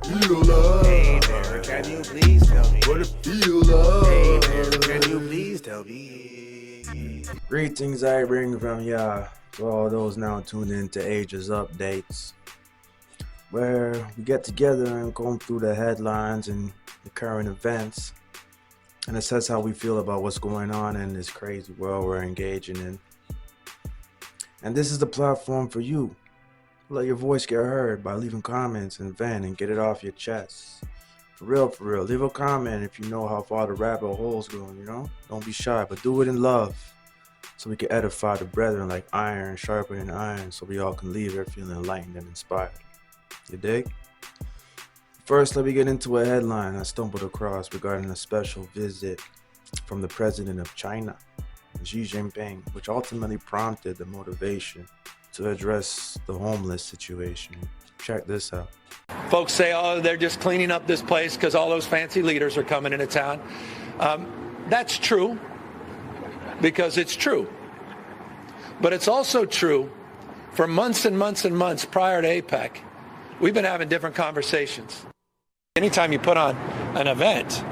feel like? Hey there, can you please tell me? What it feel like? Hey there, can you please tell me? Greetings I bring from ya to all those now tuned in to Ajah's Updates, where we get together and comb through the headlines and the current events and assess how we feel about what's going on in this crazy world we're engaging in. And this is the platform for you. Let your voice get heard by leaving comments and vent and get it off your chest. For real, leave a comment if you know how far the rabbit hole's going, you know? Don't be shy, but do it in love, so we can edify the brethren like iron sharpening iron, so we all can leave here feeling enlightened and inspired. You dig? First, let me get into a headline I stumbled across regarding a special visit from the president of China, Xi Jinping, which ultimately prompted the motivation to address the homeless situation. Check this out. Folks say, oh, they're just cleaning up this place because all those fancy leaders are coming into town. That's true, because it's true. But it's also true for months and months and months prior to APEC, we've been having different conversations. Anytime you put on an event,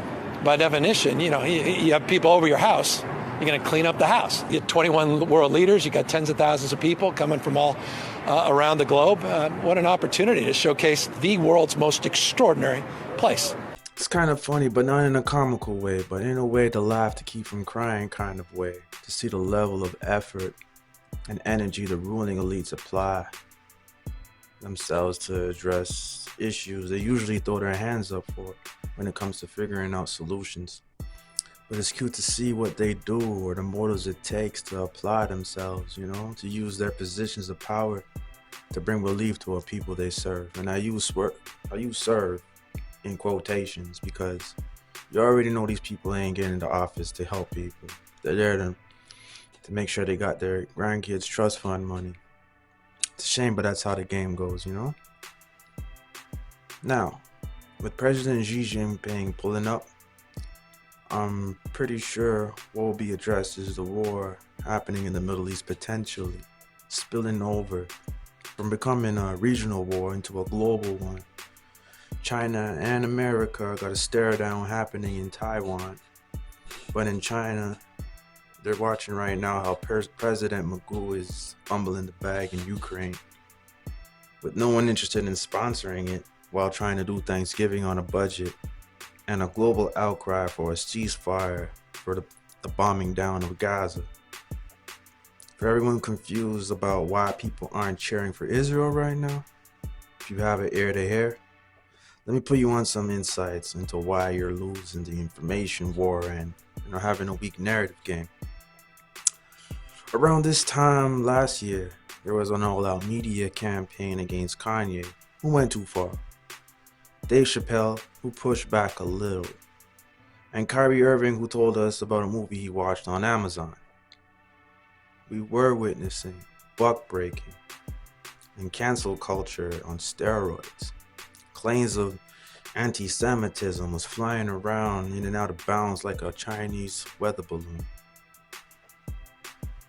by definition, you have people over your house. You're going to clean up the house. You have 21 world leaders. You got tens of thousands of people coming from all around the globe. What an opportunity to showcase the world's most extraordinary place. It's kind of funny, but not in a comical way, but in a way to laugh to keep from crying kind of way, to see the level of effort and energy the ruling elites apply themselves to address issues they usually throw their hands up for when it comes to figuring out solutions. But it's cute to see what they do or the motives it takes to apply themselves, to use their positions of power to bring relief to a people they serve. And I use serve in quotations because you already know these people ain't getting into office to help people. They're there to make sure they got their grandkids' trust fund money. It's a shame, but that's how the game goes, Now, with President Xi Jinping pulling up, I'm pretty sure what will be addressed is the war happening in the Middle East, potentially spilling over from becoming a regional war into a global one. China and America got a stare down happening in Taiwan, but in China, they're watching right now how President Magoo is fumbling the bag in Ukraine, with no one interested in sponsoring it while trying to do Thanksgiving on a budget, and a global outcry for a ceasefire for the bombing down of Gaza. For everyone confused about why people aren't cheering for Israel right now, if you have an ear to hear, let me put you on some insights into why you're losing the information war and having a weak narrative game. Around this time last year, there was an all-out media campaign against Kanye, who went too far, Dave Chappelle, who pushed back a little, and Kyrie Irving, who told us about a movie he watched on Amazon. We were witnessing buck breaking and cancel culture on steroids. Claims of anti-Semitism was flying around in and out of bounds like a Chinese weather balloon.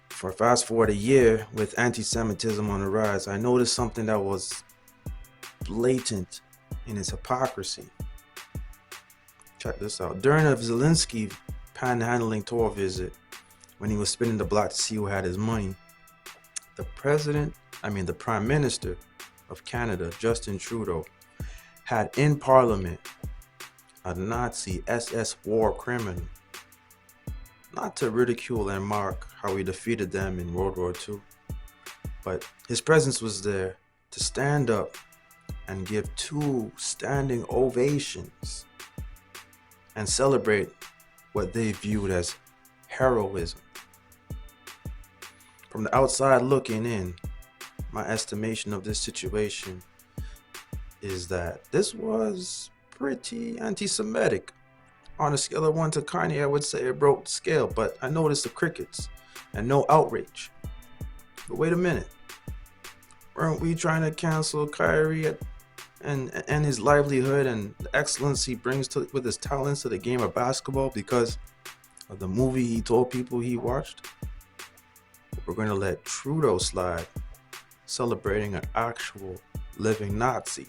For fast forward a year, with anti-Semitism on the rise, I noticed something that was blatant in its hypocrisy. Check this out. During a Zelensky panhandling tour visit, when he was spinning the block to see who had his money, the Prime Minister of Canada, Justin Trudeau, had in Parliament a Nazi SS war criminal. Not to ridicule and mark how we defeated them in World War II, but his presence was there to stand up and give 2 standing ovations and celebrate what they viewed as heroism. From the outside looking in, my estimation of this situation is that this was pretty anti-Semitic. On a scale of 1 to Kanye, I would say it broke the scale, but I noticed the crickets and no outrage. But wait a minute. Weren't we trying to cancel Kyrie and his livelihood and the excellence he brings with his talents to the game of basketball because of the movie he told people he watched? We're going to let Trudeau slide, celebrating an actual living Nazi.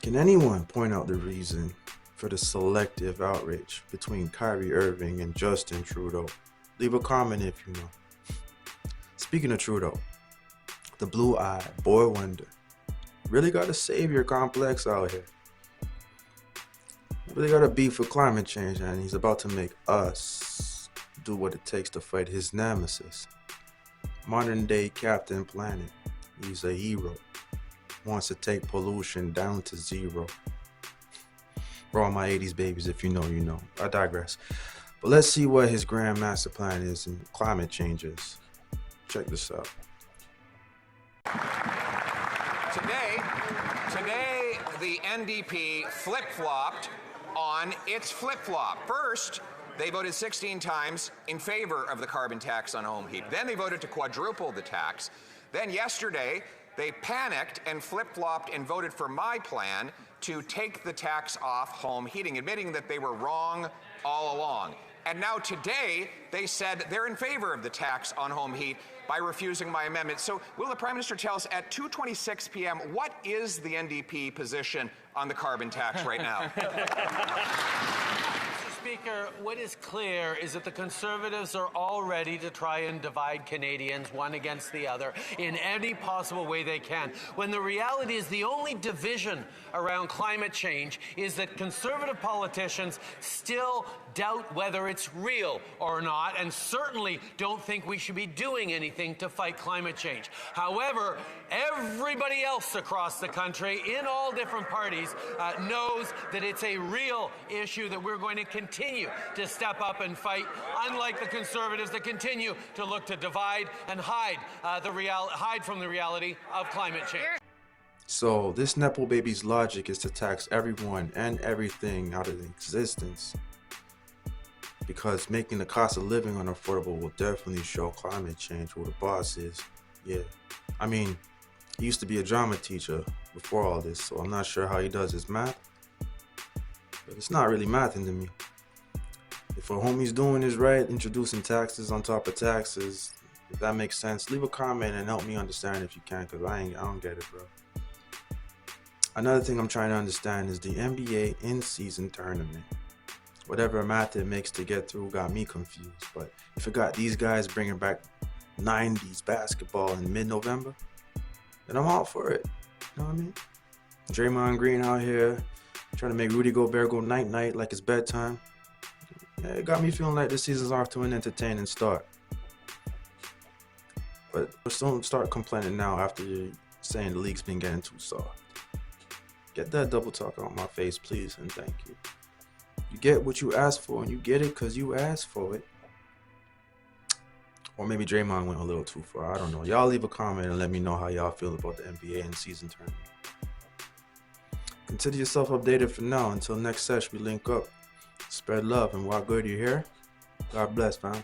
Can anyone point out the reason for the selective outrage between Kyrie Irving and Justin Trudeau? Leave a comment if you know. Speaking of Trudeau, the blue-eyed boy wonder really got a savior complex out here. Really got a beef for climate change, and he's about to make us do what it takes to fight his nemesis. Modern day Captain Planet. He's a hero. Wants to take pollution down to zero. For all my 80s babies, if you know, you know. I digress. But let's see what his grand master plan is in climate changes. Check this out. Today, the NDP flip-flopped on its flip-flop. First, they voted 16 times in favor of the carbon tax on home heat. Then they voted to quadruple the tax. Then yesterday, they panicked and flip-flopped and voted for my plan to take the tax off home heating, admitting that they were wrong all along. And now today, they said they're in favor of the tax on home heat by refusing my amendment. So will the Prime Minister tell us at 2:26 p.m. what is the NDP position on the carbon tax right now? Speaker, what is clear is that the Conservatives are all ready to try and divide Canadians one against the other in any possible way they can, when the reality is the only division around climate change is that Conservative politicians still doubt whether it's real or not, and certainly don't think we should be doing anything to fight climate change. However, everybody else across the country, in all different parties, knows that it's a real issue that we're going to continue to step up and fight, unlike the Conservatives that continue to look to divide and hide from the reality of climate change. So this Nepo baby's logic is to tax everyone and everything out of existence, because making the cost of living unaffordable will definitely show climate change who the boss is. Yeah, I mean, he used to be a drama teacher before all this, so I'm not sure how he does his math, but it's not really mathing to me. If what homie's doing is right, introducing taxes on top of taxes, if that makes sense, leave a comment and help me understand if you can, because I don't get it, bro. Another thing I'm trying to understand is the NBA in-season tournament. Whatever math it makes to get through got me confused, but if it got these guys bringing back 90s basketball in mid-November, then I'm all for it. You know what I mean? Draymond Green out here trying to make Rudy Gobert go night-night like it's bedtime. Yeah, it got me feeling like this season's off to an entertaining start. But don't start complaining now after you're saying the league's been getting too soft. Get that double talk on my face, please, and thank you. You get what you asked for, and you get it because you asked for it. Or maybe Draymond went a little too far. I don't know. Y'all leave a comment and let me know how y'all feel about the NBA and season tournament. Consider yourself updated for now. Until next session, we link up. Spread love, and while good you're here, God bless, fam.